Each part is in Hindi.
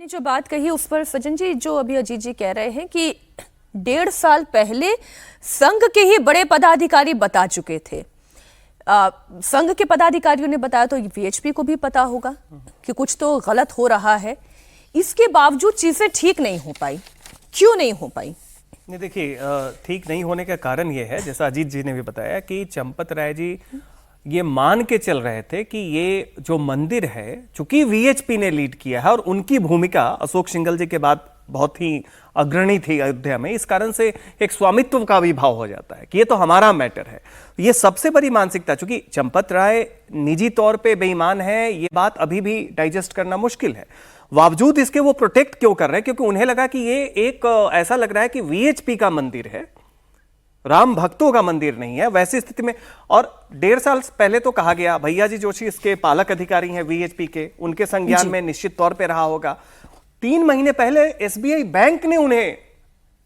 आपने जो बात कही उस पर सज्जन जी, जो अभी अजीत जी कह रहे हैं कि 1.5 साल पहले संघ के ही बड़े पदाधिकारी बता चुके थे। संघ के पदाधिकारियों ने बताया तो वीएचपी को भी पता होगा कि कुछ तो गलत हो रहा है। इसके बावजूद चीजें ठीक नहीं हो पाई, क्यों नहीं हो पाई? नहीं, देखिए, ठीक नहीं होने का कारण ये है, जैसा अजीत जी ने भी बताया, कि चंपत राय जी ये मान के चल रहे थे कि ये जो मंदिर है, चूंकि वीएचपी ने लीड किया है और उनकी भूमिका अशोक सिंघल जी के बाद बहुत ही अग्रणी थी अयोध्या में, इस कारण से एक स्वामित्व का भी भाव हो जाता है कि ये तो हमारा मैटर है। ये सबसे बड़ी मानसिकता, चूंकि चंपत राय निजी तौर पे बेईमान है, ये बात अभी भी डाइजेस्ट करना मुश्किल है। बावजूद इसके वो प्रोटेक्ट क्यों कर रहे हैं? क्योंकि उन्हें लगा कि ये एक ऐसा लग रहा है कि वीएचपी का मंदिर है, राम भक्तों का मंदिर नहीं है। वैसी स्थिति में, और 1.5 साल पहले तो कहा गया, भैया जी जोशी इसके पालक अधिकारी हैं वीएचपी के, उनके संज्ञान में निश्चित तौर पे रहा होगा। 3 महीने पहले एसबीआई बैंक ने उन्हें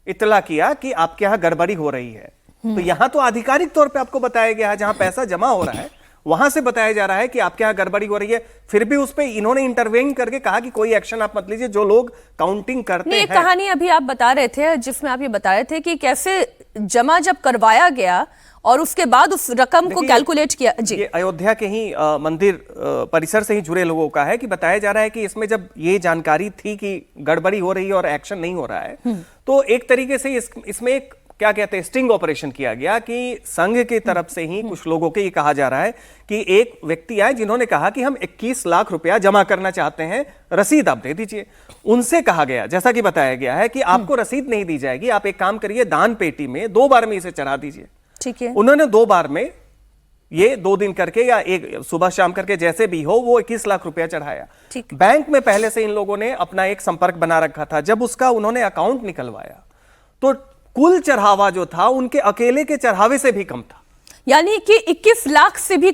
इत्तला किया कि आपके यहां गड़बड़ी हो रही है। तो यहां तो आधिकारिक तौर पे आपको बताया गया है, जहां पैसा जमा हो रहा है वहां से बताया जा रहा है कि आपके यहां गड़बड़ी हो रही है। फिर भी उस पे इन्होंने इंटरवेन करके कहा कि कोई एक्शन आप मत लीजिए, जो लोग काउंटिंग करते हैं। कहानी अभी आप बता रहे थे, जिसमें आप ये बता रहे थे कि कैसे जमा जब करवाया गया और उसके बाद उस रकम को कैलकुलेट किया। जी, ये अयोध्या के ही मंदिर परिसर से ही जुड़े लोगों का है कि बताया जा रहा है कि इसमें जब ये जानकारी थी कि गड़बड़ी हो रही है और एक्शन नहीं हो रहा है, तो एक तरीके से इसमें एक क्या कहते हैं स्टिंग ऑपरेशन किया गया कि संघ की तरफ से ही कुछ लोगों के ये कहा जा रहा है कि एक व्यक्ति आए जिन्होंने कहा कि हम 21 लाख रुपया जमा करना चाहते हैं, रसीद आप दे दीजिए। उनसे कहा गया, जैसा कि बताया गया है, कि आपको रसीद नहीं दी जाएगी, आप एक काम करिए, दान पेटी में 2 बार में इसे चढ़ा दीजिए। ठीक है। उन्होंने 2 बार में ये 2 दिन करके या एक सुबह शाम करके जैसे भी हो वो 21 लाख रुपया चढ़ाया। बैंक में पहले से इन लोगों ने अपना एक संपर्क बना रखा था। जब उसका उन्होंने अकाउंट निकलवाया तो कुल चढ़ावा जो था उनके अकेले के चढ़ावे से भी कम था, यानी कि 21 लाख से भी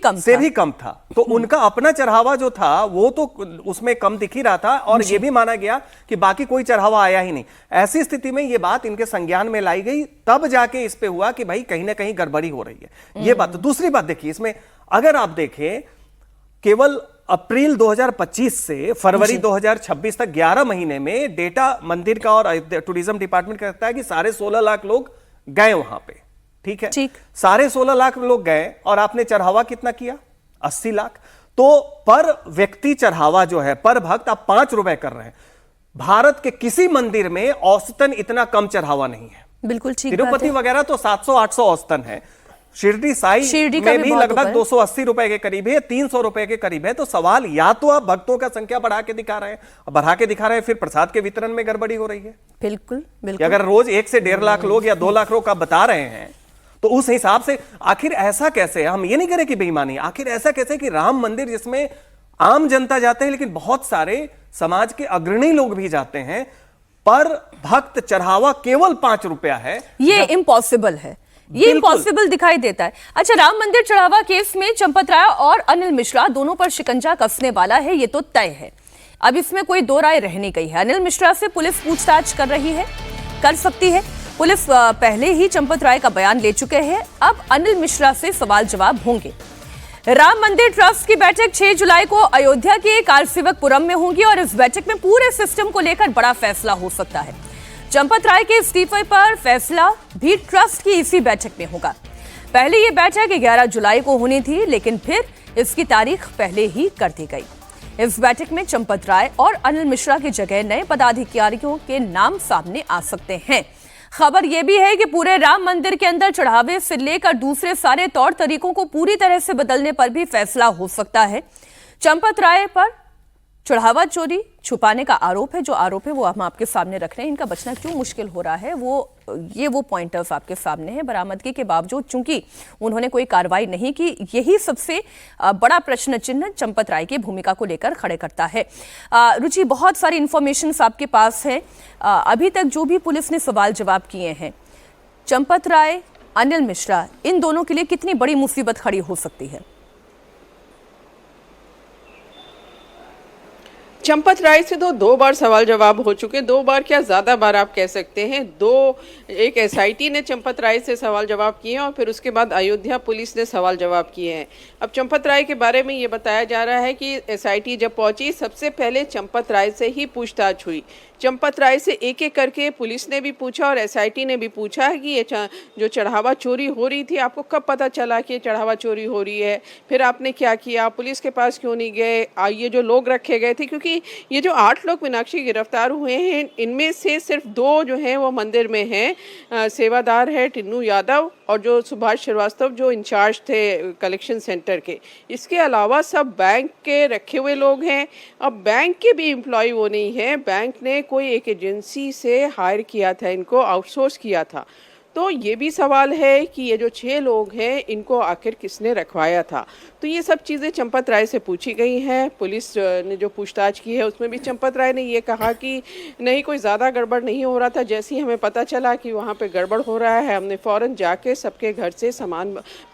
कम था। तो उनका अपना चढ़ावा जो था वो तो उसमें कम दिख ही रहा था, और ये भी माना गया कि बाकी कोई चढ़ावा आया ही नहीं। ऐसी स्थिति में ये बात इनके संज्ञान में लाई गई, तब जाके इस पे हुआ कि भाई कहीं ना कहीं गड़बड़ी हो रही है। ये बात। तो दूसरी बात देखिए, इसमें अगर आप देखें, केवल अप्रैल 2025 से फरवरी 2026 तक 11 महीने में डेटा मंदिर का और टूरिज्म डिपार्टमेंट का कहता है कि 16.5 लाख लोग गए वहां पे। ठीक है, 16.5 लाख लोग गए, और आपने चढ़ावा कितना किया? 80 लाख। तो पर व्यक्ति चढ़ावा जो है, पर भक्त आप 5 रुपए कर रहे हैं। भारत के किसी मंदिर में औसतन इतना कम चढ़ावा नहीं है। बिल्कुल ठीक। तिरुपति वगैरह तो 700-800 औसतन है। शिरडी साई में भी लगभग 280 रुपए के करीब है, 300 रुपए के करीब है। तो सवाल, या तो आप भक्तों का संख्या बढ़ा के दिखा रहे हैं, फिर प्रसाद के वितरण में गड़बड़ी हो रही है। बिल्कुल। अगर रोज 1 से 1.5 लाख लोग या 2 लाख लोग आप बता रहे हैं, तो उस हिसाब से आखिर ऐसा कैसे? हम ये नहीं करें कि बेईमानी, आखिर ऐसा कैसे कि राम मंदिर जिसमें आम जनता जाते हैं, लेकिन बहुत सारे समाज के अग्रणी लोग भी जाते हैं, पर भक्त चढ़ावा केवल 5 रुपया है। ये इम्पॉसिबल है, ये इम्पॉसिबल दिखाई देता है। अच्छा, राम मंदिर चढ़ावा केस में चंपत राय और अनिल मिश्रा दोनों पर शिकंजा कसने वाला है, ये तो तय है। अब इसमें कोई 2 राय रह नहीं गई है। अनिल मिश्रा से पुलिस पूछताछ कर सकती है। पुलिस पहले ही चंपत राय का बयान ले चुके हैं, अब अनिल मिश्रा से सवाल जवाब होंगे। राम मंदिर ट्रस्ट की बैठक 6 जुलाई को अयोध्या के कारसेवकपुरम में होगी, और इस बैठक में पूरे सिस्टम को लेकर बड़ा फैसला हो सकता है। चंपत राय के इस्तीफे पर फैसला भी ट्रस्ट की इसी बैठक में होगा। पहले यह बैठक 11 जुलाई को होनी थी, लेकिन फिर इसकी तारीख पहले ही कर दी गई। इस बैठक में चंपत राय और अनिल मिश्रा की जगह नए पदाधिकारियों के नाम सामने आ सकते हैं। खबर यह भी है कि पूरे राम मंदिर के अंदर चढ़ावे से लेकर दूसरे सारे तौर तरीकों को पूरी तरह से बदलने पर भी फैसला हो सकता है। चंपत राय पर चढ़ावा चोरी छुपाने का आरोप है, जो आरोप है वो हम आपके सामने रख रहे हैं। इनका बचना क्यों मुश्किल हो रहा है, वो पॉइंटर्स आपके सामने है। बरामदगी के बावजूद चूंकि उन्होंने कोई कार्रवाई नहीं की, यही सबसे बड़ा प्रश्न चिन्ह चंपत राय की भूमिका को लेकर खड़े करता है। रुचि, बहुत सारी इंफॉर्मेशन आपके पास है। अभी तक जो भी पुलिस ने सवाल जवाब किए हैं, चंपत राय, अनिल मिश्रा, इन दोनों के लिए कितनी बड़ी मुसीबत खड़ी हो सकती है? चंपत राय से तो 2 बार सवाल जवाब हो चुके, 2 बार क्या ज़्यादा बार आप कह सकते हैं। एक एसआईटी ने चंपत राय से सवाल जवाब किए और फिर उसके बाद अयोध्या पुलिस ने सवाल जवाब किए हैं। अब चंपत राय के बारे में ये बताया जा रहा है कि एसआईटी जब पहुंची सबसे पहले चंपत राय से ही पूछताछ हुई। चंपत राय से एक एक करके पुलिस ने भी पूछा और एसआईटी ने भी पूछा है कि ये जो चढ़ावा चोरी हो रही थी, आपको कब पता चला कि ये चढ़ावा चोरी हो रही है, फिर आपने क्या किया, पुलिस के पास क्यों नहीं गए, ये जो लोग रखे गए थे, क्योंकि ये जो 8 लोग मीनाक्षी गिरफ्तार हुए हैं इनमें से सिर्फ 2 जो हैं वो मंदिर में हैं। सेवादार है टिन्नू यादव और जो सुभाष श्रीवास्तव जो इंचार्ज थे कलेक्शन सेंटर के। इसके अलावा सब बैंक के रखे हुए लोग हैं। अब बैंक के भी एम्प्लॉय वो नहीं है, बैंक ने कोई एक एजेंसी से हायर किया था, इनको आउटसोर्स किया था। तो ये भी सवाल है कि ये जो 6 लोग हैं इनको आखिर किसने रखवाया था। तो ये सब चीज़ें चंपत राय से पूछी गई हैं। पुलिस ने जो पूछताछ की है उसमें भी चंपत राय ने ये कहा कि नहीं, कोई ज़्यादा गड़बड़ नहीं हो रहा था। जैसे ही हमें पता चला कि वहाँ पे गड़बड़ हो रहा है, हमने फ़ौरन जाके सबके घर से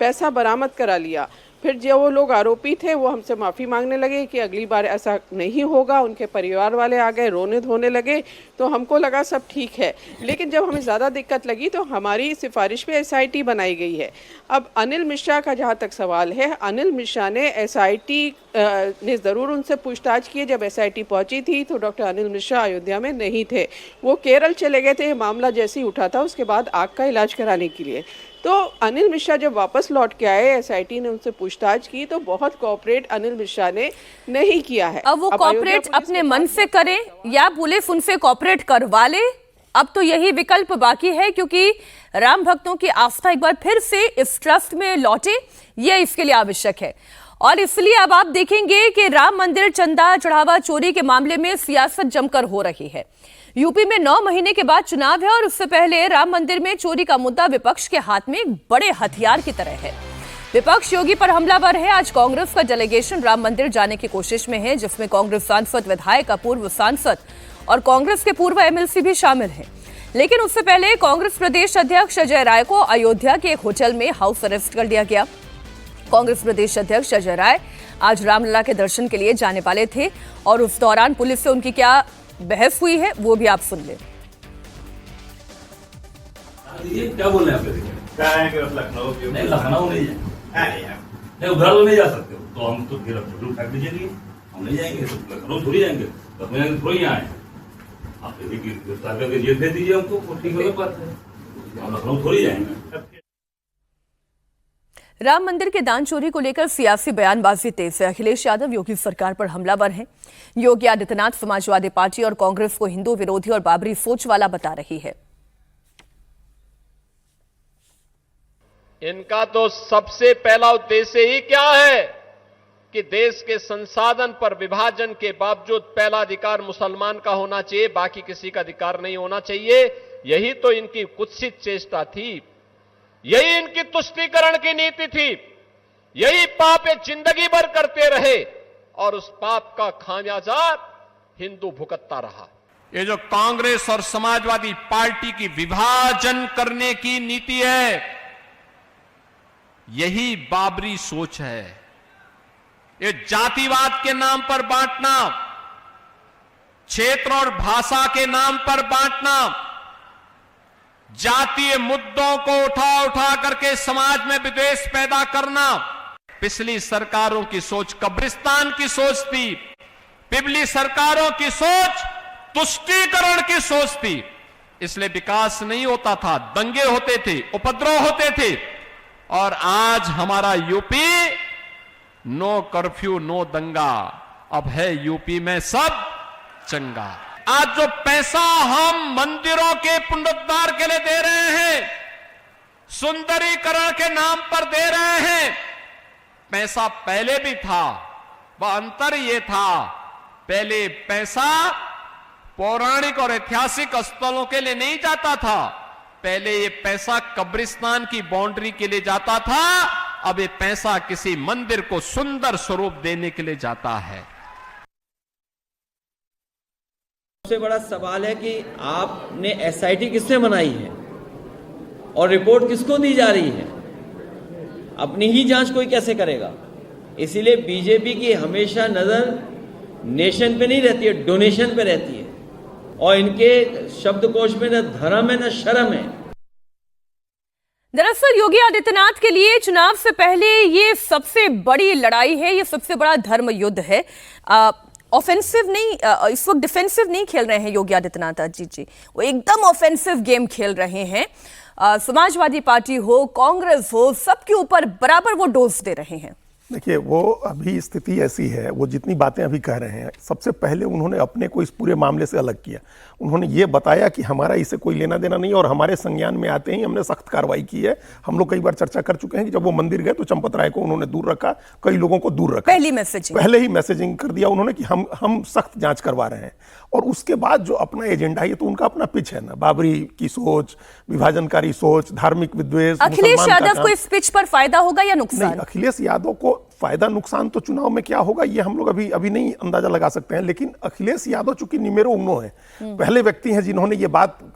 पैसा बरामद करा लिया। फिर जो वो लोग आरोपी थे वो हमसे माफ़ी मांगने लगे कि अगली बार ऐसा नहीं होगा। उनके परिवार वाले आ गए, रोने धोने लगे, तो हमको लगा सब ठीक है। लेकिन जब हमें ज़्यादा दिक्कत लगी तो हमारी सिफारिश पे एसआईटी बनाई गई है। अब अनिल मिश्रा का जहाँ तक सवाल है, अनिल मिश्रा ने एसआईटी ने ज़रूर उनसे पूछताछ की। जब एसआईटी पहुँची थी तो डॉक्टर अनिल मिश्रा अयोध्या में नहीं थे, वो केरल चले गए थे। मामला जैसे ही उठा था उसके बाद आग का इलाज कराने के लिए। तो अनिल मिश्रा जब वापस लौट के आए, एसआईटी ने उनसे पूछताछ की तो बहुत कोऑपरेट अनिल मिश्रा ने नहीं किया है। अब वो कोऑपरेट अपने मन से करें या पुलिस उनसे कोऑपरेट करवा ले, अब तो यही विकल्प बाकी है, क्योंकि राम भक्तों की आस्था एक बार फिर से इस ट्रस्ट में लौटे, ये इसके लिए आवश्यक है। और इसलिए अब आप देखेंगे कि राम मंदिर चंदा चढ़ावा चोरी के मामले में सियासत जमकर हो रही है। यूपी में 9 महीने के बाद चुनाव है और उससे पहले राम मंदिर में चोरी का मुद्दा विपक्ष के हाथ में एक बड़े हथियार की तरह है। विपक्ष योगी पर हमलावर है। आज कांग्रेस का डेलीगेशन राम मंदिर जाने की कोशिश में है, जिसमें कांग्रेस सांसद, विधायक, पूर्व सांसद और कांग्रेस के पूर्व एमएलसी भी शामिल हैं। लेकिन उससे पहले कांग्रेस प्रदेश अध्यक्ष अजय राय को अयोध्या के एक होटल में हाउस अरेस्ट कर लिया गया। कांग्रेस प्रदेश अध्यक्ष अजय राय आज रामलला के दर्शन के लिए जाने वाले थे और उस दौरान पुलिस से उनकी क्या बहस हुई है वो भी आप सुन लें। क्या बोल रहे हैं आप? लखनऊ नहीं, लखनऊ नहीं है, नहीं उधर तो नहीं जा सकते, तो हम तो फिर उठा दीजिए, हम नहीं जाएंगे, लखनऊ थोड़ी जाएंगे, लखनऊ थोड़ी यहाँ आए। आप गिरफ्तार करके जेल दे दीजिए हमको, ठीक है, बात है, हम लखनऊ थोड़ी जाएंगे। राम मंदिर के दान चोरी को लेकर सियासी बयानबाजी तेज है। अखिलेश यादव योगी सरकार पर हमलावर हैं। योगी आदित्यनाथ समाजवादी पार्टी और कांग्रेस को हिंदू विरोधी और बाबरी सोच वाला बता रही है। इनका तो सबसे पहला उद्देश्य ही क्या है कि देश के संसाधन पर विभाजन के बावजूद पहला अधिकार मुसलमान का होना चाहिए, बाकी किसी का अधिकार नहीं होना चाहिए। यही तो इनकी कुत्सित चेष्टा थी, यही इनकी तुष्टीकरण की नीति थी, यही पाप ये जिंदगी भर करते रहे और उस पाप का खामियाजा हिंदू भुगतता रहा। ये जो कांग्रेस और समाजवादी पार्टी की विभाजन करने की नीति है, यही बाबरी सोच है। ये जातिवाद के नाम पर बांटना, क्षेत्र और भाषा के नाम पर बांटना, जातीय मुद्दों को उठा उठा करके समाज में विद्वेष पैदा करना, पिछली सरकारों की सोच कब्रिस्तान की सोच थी। पिछली सरकारों की सोच तुष्टीकरण की सोच थी, इसलिए विकास नहीं होता था, दंगे होते थे, उपद्रव होते थे। और आज हमारा यूपी नो कर्फ्यू नो दंगा, अब है यूपी में सब चंगा। आज जो पैसा हम मंदिरों के पुनरुद्धार के लिए दे रहे हैं, सुंदरीकरण के नाम पर दे रहे हैं, पैसा पहले भी था। वह अंतर ये था, पहले पैसा पौराणिक और ऐतिहासिक स्थलों के लिए नहीं जाता था, पहले ये पैसा कब्रिस्तान की बाउंड्री के लिए जाता था, अब ये पैसा किसी मंदिर को सुंदर स्वरूप देने के लिए जाता है। सबसे बड़ा सवाल है कि आपने एसआईटी किसने बनाई है और रिपोर्ट किसको दी जा रही है? अपनी ही जांच कोई कैसे करेगा? इसीलिए बीजेपी की हमेशा नजर नेशन पे नहीं रहती है, डोनेशन पे रहती है। और इनके शब्दकोश में न धर्म है न शर्म है। दरअसल योगी आदित्यनाथ के लिए चुनाव से पहले ये सबसे बड़ी लड़ाई है, ये सबसे बड़ा धर्म युद्ध है। ऑफेंसिव नहीं, इस वक्त डिफेंसिव नहीं खेल रहे हैं योगी आदित्यनाथ अजीत जी, वो एकदम ऑफेंसिव गेम खेल रहे हैं। समाजवादी पार्टी हो, कांग्रेस हो, सबके ऊपर बराबर वो डोज दे रहे हैं। देखिए, वो अभी स्थिति ऐसी है, वो जितनी बातें अभी कह रहे हैं, सबसे पहले उन्होंने अपने को इस पूरे मामले से अलग किया। उन्होंने ये बताया कि हमारा इससे कोई लेना देना नहीं और हमारे संज्ञान में आते ही हमने सख्त कार्रवाई की है। हम लोग कई बार चर्चा कर चुके हैं कि जब वो मंदिर गए तो चंपत राय को उन्होंने दूर रखा, कई लोगों को दूर रखा। पहले ही मैसेजिंग कर दिया उन्होंने कि हम सख्त जांच करवा रहे हैं। और उसके बाद जो अपना एजेंडा है, ये तो उनका अपना पिच है ना, बाबरी की सोच, विभाजनकारी सोच, धार्मिक विद्वेष। अखिलेश यादव को इस पिच पर फायदा होगा या नुकसान? नहीं, अखिलेश यादव को फायदा नुकसान तो चुनाव में क्या होगा ये हम लोग अभी नहीं अंदाजा लगा सकते हैं। लेकिन अखिलेश यादव चूंकि निमेरो उग्नो है, पहले व्यक्ति हैं जिन्होंने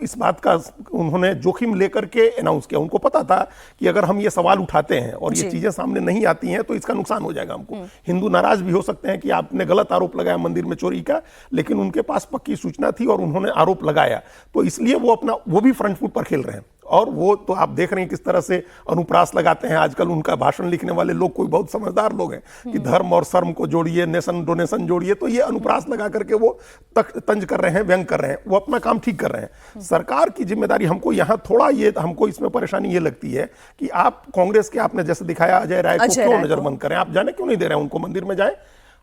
इस बात का उन्होंने जोखिम लेकर के अनाउंस किया। उनको पता था कि अगर हम ये सवाल उठाते हैं और ये चीजें सामने नहीं आती हैं तो इसका नुकसान हो जाएगा हमको। हिंदू नाराज भी हो सकते हैं कि आपने गलत आरोप लगाया मंदिर में चोरी का, लेकिन उनके पास पक्की सूचना थी और उन्होंने आरोप लगाया, तो इसलिए वो भी फ्रंट फुट पर खेल रहे हैं। और वो तो आप देख रहे हैं किस तरह से अनुप्रास लगाते हैं आजकल। उनका भाषण लिखने वाले लोग कोई बहुत समझदार लोग हैं कि धर्म और शर्म को जोड़िए, नेशन डोनेशन जोड़िए, तो ये अनुप्रास लगा करके वो तंज कर रहे हैं, व्यंग कर रहे हैं। वो अपना काम ठीक कर रहे हैं। सरकार की जिम्मेदारी हमको यहाँ थोड़ा हमको इसमें परेशानी ये लगती है कि आप कांग्रेस के, आपने जैसे दिखाया अजय राय को क्यों नजरबंद करें, आप जाने क्यों नहीं दे रहे हैं उनको मंदिर में जाए,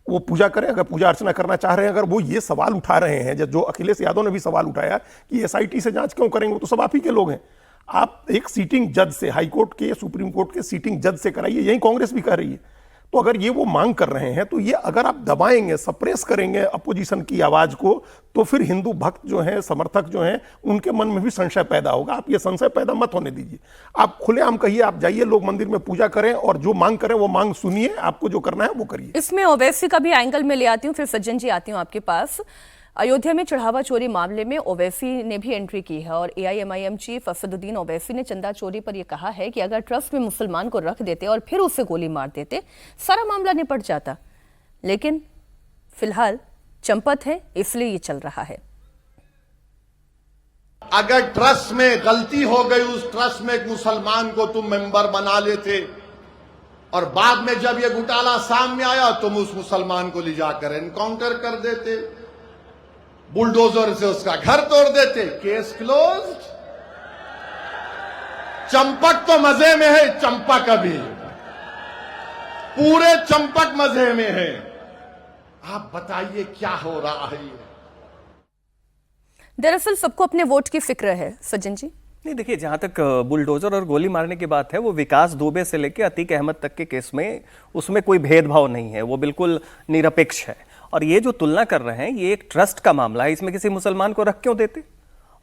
वो पूजा करें, अगर पूजा अर्चना करना चाह रहे हैं। अगर वो ये सवाल उठा रहे हैं, जो अखिलेश यादव ने भी सवाल उठाया कि एसआईटी से जांच क्यों करेंगे, वो तो सब आप ही के लोग हैं। आप एक सीटिंग जज से, हाई कोर्ट के, सुप्रीम कोर्ट के सीटिंग जज से कराइए, यही कांग्रेस भी कर रही है। तो अगर ये वो मांग कर रहे हैं, तो ये अगर आप दबाएंगे, सप्रेस करेंगे अपोजिशन की आवाज को, तो फिर हिंदू भक्त जो हैं, समर्थक जो हैं, उनके मन में भी संशय पैदा होगा। आप ये संशय पैदा मत होने दीजिए। आप खुलेआम कहिए, आप जाइए, लोग मंदिर में पूजा करें और जो मांग करें वो मांग सुनिए, आपको जो करना है वो करिए। इसमें ओवैसी का भी एंगल में ले आती हूँ, फिर सज्जन जी आती हूँ आपके पास। अयोध्या में चढ़ावा चोरी मामले में ओवैसी ने भी एंट्री की है और एआईएमआईएम चीफ असदुद्दीन ओवैसी ने चंदा चोरी पर यह कहा है कि अगर ट्रस्ट में मुसलमान को रख देते और फिर उसे गोली मार देते, सारा मामला निपट जाता। लेकिन फिलहाल चंपत है, इसलिए ये चल रहा है। अगर ट्रस्ट में गलती हो गई, उस ट्रस्ट में एक मुसलमान को तुम मेंबर बना लेते और बाद में जब ये घोटाला सामने आया तुम उस मुसलमान को ले जाकर एनकाउंटर कर देते, बुलडोजर से उसका घर तोड़ देते, केस क्लोज्ड। चंपक तो मजे में है, चंपक अभी पूरे चंपक मजे में है। आप बताइए क्या हो रहा है। दरअसल सबको अपने वोट की फिक्र है सज्जन जी। नहीं, देखिए, जहां तक बुलडोजर और गोली मारने की बात है, वो विकास दुबे से लेकर अतीक अहमद तक के केस में उसमें कोई भेदभाव नहीं है, वो बिल्कुल निरपेक्ष है। और ये जो तुलना कर रहे हैं, ये एक ट्रस्ट का मामला है, इसमें किसी मुसलमान को रख क्यों देते।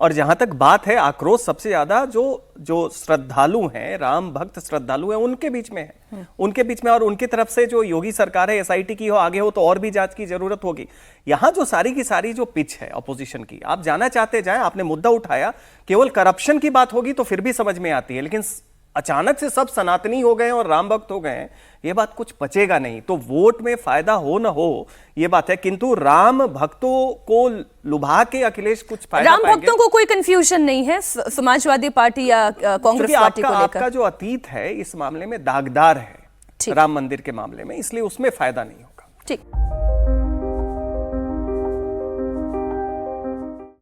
और जहां तक बात है, आक्रोश सबसे ज्यादा जो श्रद्धालु हैं, राम भक्त श्रद्धालु हैं, उनके बीच में है, उनके बीच में। और उनकी तरफ से जो योगी सरकार है, एसआईटी की हो, आगे हो तो और भी जांच की जरूरत होगी। यहां जो सारी की सारी जो पिच है अपोजिशन की, आप जाना चाहते जाएं, आपने मुद्दा उठाया, केवल करप्शन की बात होगी तो फिर भी समझ में आती है, लेकिन अचानक से सब सनातनी हो गए और राम भक्त हो गए, ये बात कुछ पचेगा नहीं। तो वोट में फायदा हो ना हो ये बात है, किंतु राम भक्तों को लुभा के अखिलेश कुछ फायदा राम भक्तों को कोई कंफ्यूजन नहीं है समाजवादी पार्टी या कांग्रेस पार्टी को लेकर। आपका जो अतीत है इस मामले में दागदार है राम मंदिर के मामले में, इसलिए उसमें फायदा नहीं होगा। ठीक।